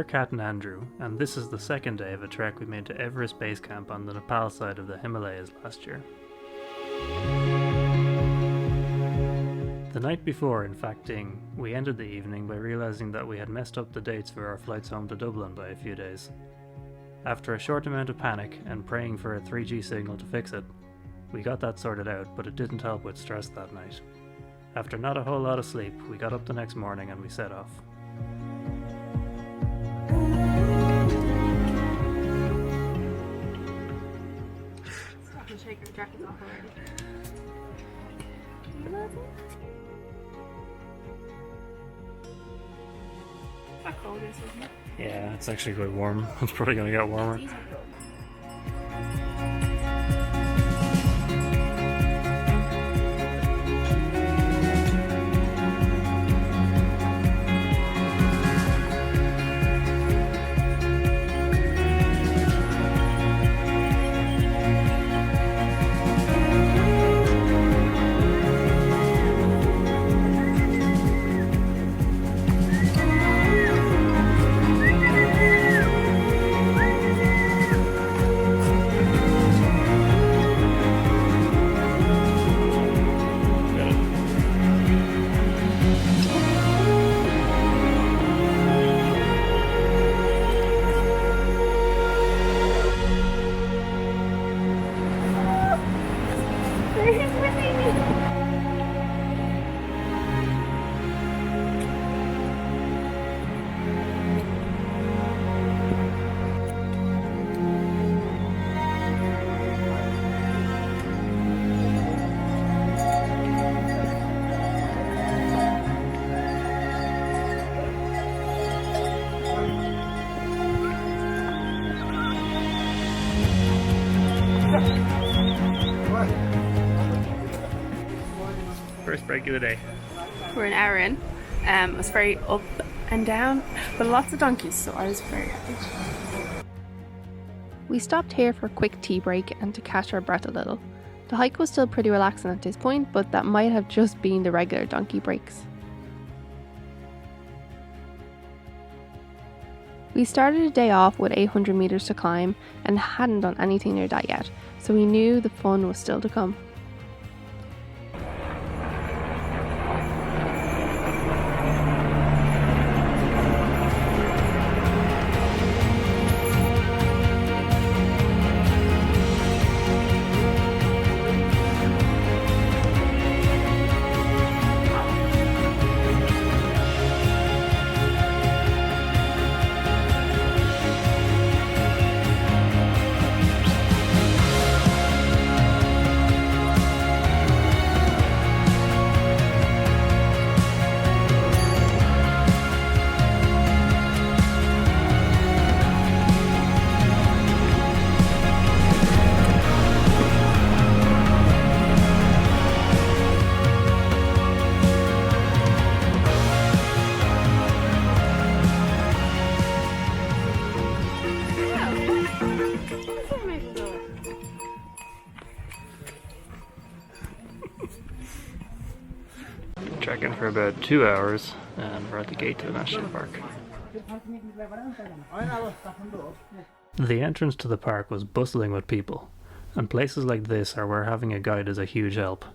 Kat and Andrew, and this is the second day of a trek we made to Everest Base Camp on the Nepal side of the Himalayas last year. The night before in Phakding, we ended the evening by realising that we had messed up the dates for our flights home to Dublin by a few days. After a short amount of panic and praying for a 3G signal to fix it, we got that sorted out, but it didn't help with stress that night. After not a whole lot of sleep, we got up the next morning and we set off. I can shake your jacket off already. How cold is it? Yeah, it's actually quite warm. It's probably going to get warmer. First break of the day. We're an hour in. It was very up and down, but lots of donkeys, so I was very happy. We stopped here for a quick tea break and to catch our breath a little. The hike was still pretty relaxing at this point, but that might have just been the regular donkey breaks. We started the day off with 800 meters to climb and hadn't done anything near that yet, so we knew the fun was still to come. Trekking for about 2 hours and we're at the gate to the national park. The entrance to the park was bustling with people, and places like this are where having a guide is a huge help.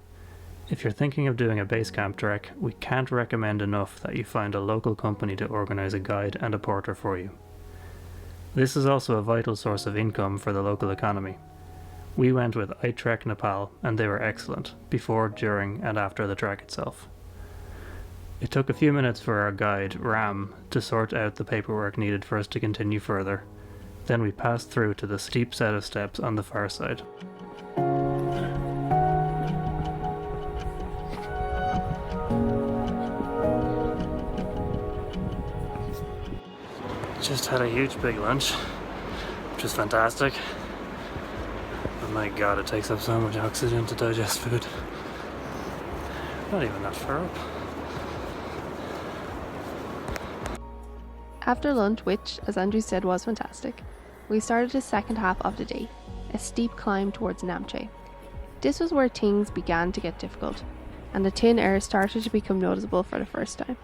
If you're thinking of doing a base camp trek, we can't recommend enough that you find a local company to organise a guide and a porter for you. This is also a vital source of income for the local economy. We went with iTrek Nepal and they were excellent, before, during and after the trek itself. It took a few minutes for our guide, Ram, to sort out the paperwork needed for us to continue further. Then we passed through to the steep set of steps on the far side. Just had a huge big lunch, which was fantastic. But my god, it takes up so much oxygen to digest food. Not even that far up. After lunch, which, as Andrew said, was fantastic, we started the second half of the day, a steep climb towards Namche. This was where things began to get difficult, and the thin air started to become noticeable for the first time.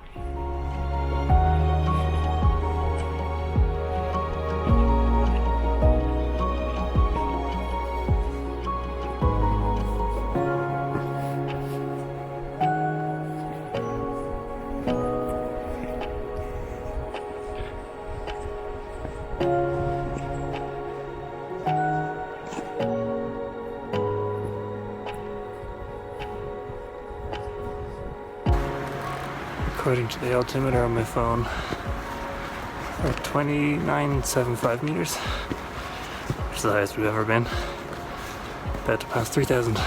According to the altimeter on my phone, we're at 29.75 meters, which is the highest we've ever been. About to pass 3,000.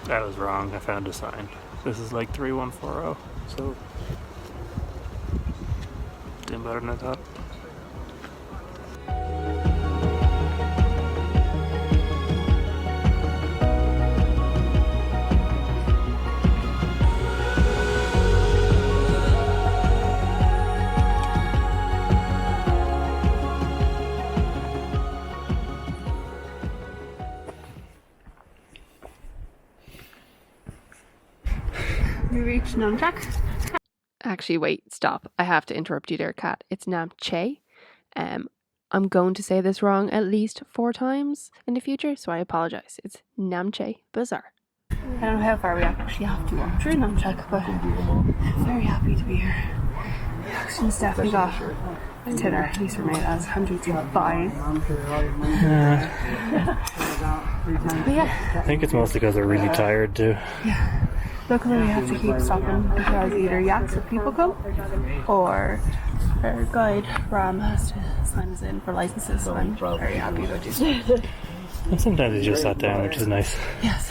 I was wrong, I found a sign. This is like 3140, so doing better than I thought. We reached Namche. Actually, wait, stop. I have to interrupt you there, Kat. It's Namche. I'm going to say this wrong at least 4 times in the future, so I apologize. It's Namche Bazaar. I don't know how far we actually have to walk through Namche, but I'm very happy to be here. The action's definitely got a dinner, at least for me, as hundreds of fine. But yeah. I think it's mostly because they're really tired too. Yeah. Luckily we have to keep stopping because either yaks of people come or our guide Ram has to sign us in for licenses, so I'm very happy about this. And sometimes he just sat down, which is nice. Yes.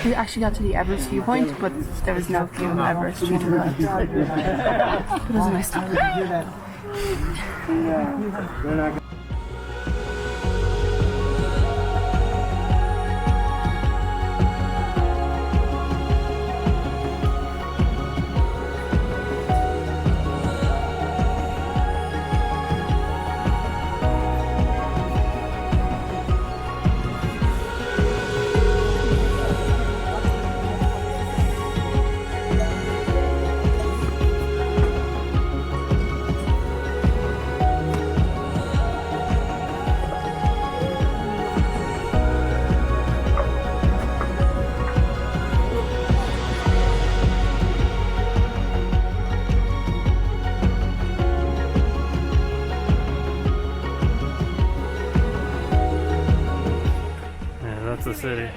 We actually got to the Everest viewpoint, but there was no view of Everest due to the light. It was a nice time. That's the city.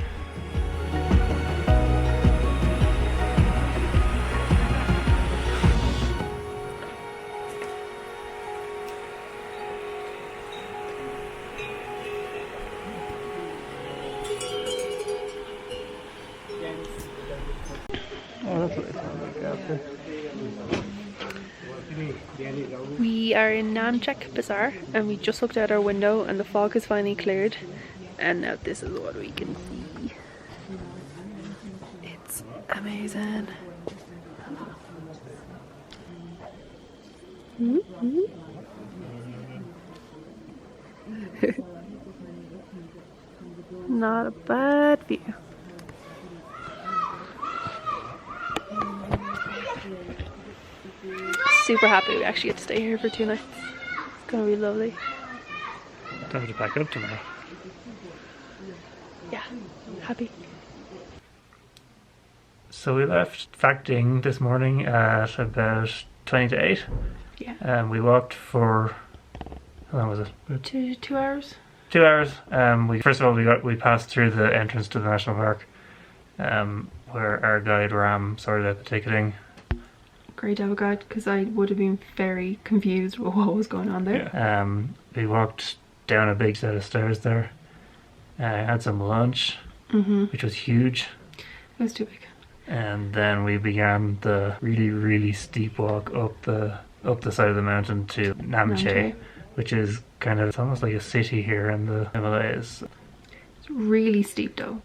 Oh, that's what it sounds like out there. We are in Namche Bazaar and we just looked out our window and the fog has finally cleared, and now this is what we can see. It's amazing. Not a bad view. Super happy we actually get to stay here for 2 nights. It's gonna be lovely. Time to pack up tomorrow. Yeah, happy. So we left Phakding this morning at about 20 to 8. Yeah. We walked for, how long was it? About 2 hours. 2 hours. First of all we passed through the entrance to the national park, where our guide Ram sorted out the ticketing. Great to have a guide because I would have been very confused with what was going on there. Yeah. We walked down a big set of stairs there. Had some lunch, which was huge. It was too big. And then we began the really, really steep walk up the side of the mountain to Namche, which is kind of, it's almost like a city here in the Himalayas. It's really steep though.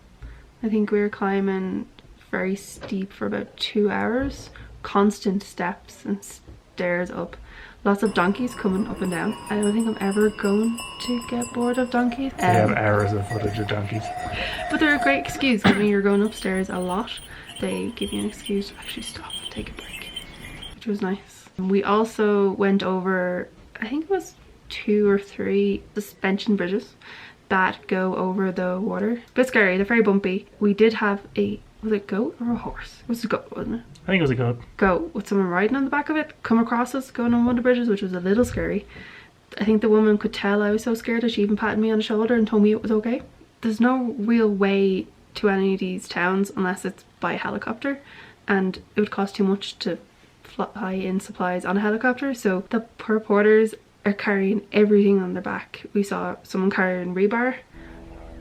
I think we were climbing very steep for about 2 hours. Constant steps and stairs up. Lots of donkeys coming up and down. I don't think I'm ever going to get bored of donkeys. We have hours of footage of donkeys. But they're a great excuse. I mean, you're going upstairs a lot. They give you an excuse to actually stop and take a break, which was nice. We also went over, I think it was 2 or 3 suspension bridges that go over the water. Bit scary, they're very bumpy. We did have a, was it goat or a horse? It was a goat, wasn't it? I think it was a goat. Goat with someone riding on the back of it, come across us going on one of the bridges, which was a little scary. I think the woman could tell I was so scared that she even patted me on the shoulder and told me it was okay. There's no real way to any of these towns unless it's by helicopter, and it would cost too much to fly in supplies on a helicopter, so the poor porters are carrying everything on their back. We saw someone carrying rebar.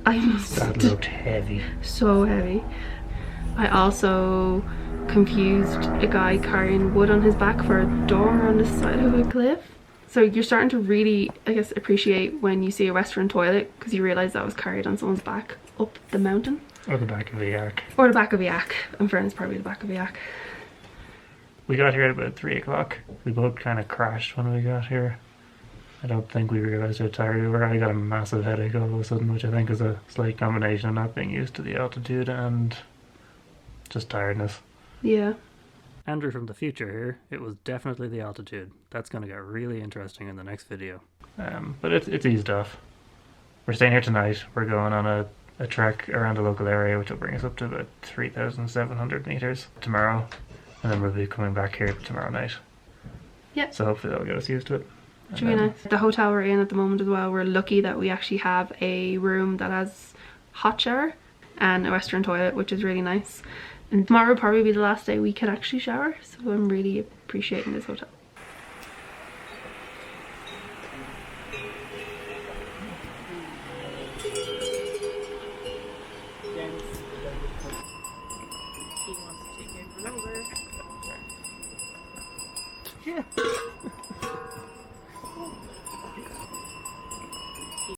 That looked heavy. So heavy. I also confused a guy carrying wood on his back for a door on the side of a cliff. So you're starting to really, I guess, appreciate when you see a Western toilet, because you realise that was carried on someone's back up the mountain. Or the back of a yak. Or the back of a yak. In fairness, probably the back of a yak. We got here at about 3 o'clock. We both kind of crashed when we got here. I don't think we realised how tired we were. I got a massive headache all of a sudden, which I think is a slight combination of not being used to the altitude and just tiredness. Yeah. Andrew from the future here, it was definitely the altitude. That's going to get really interesting in the next video. But it's eased off. We're staying here tonight. We're going on a trek around the local area, which will bring us up to about 3,700 meters tomorrow. And then we'll be coming back here tomorrow night. Yeah. So hopefully that'll get us used to it. Should be nice. The hotel we're in at the moment as well, we're lucky that we actually have a room that has hot shower and a Western toilet, which is really nice. And tomorrow will probably be the last day we can actually shower, so I'm really appreciating this hotel.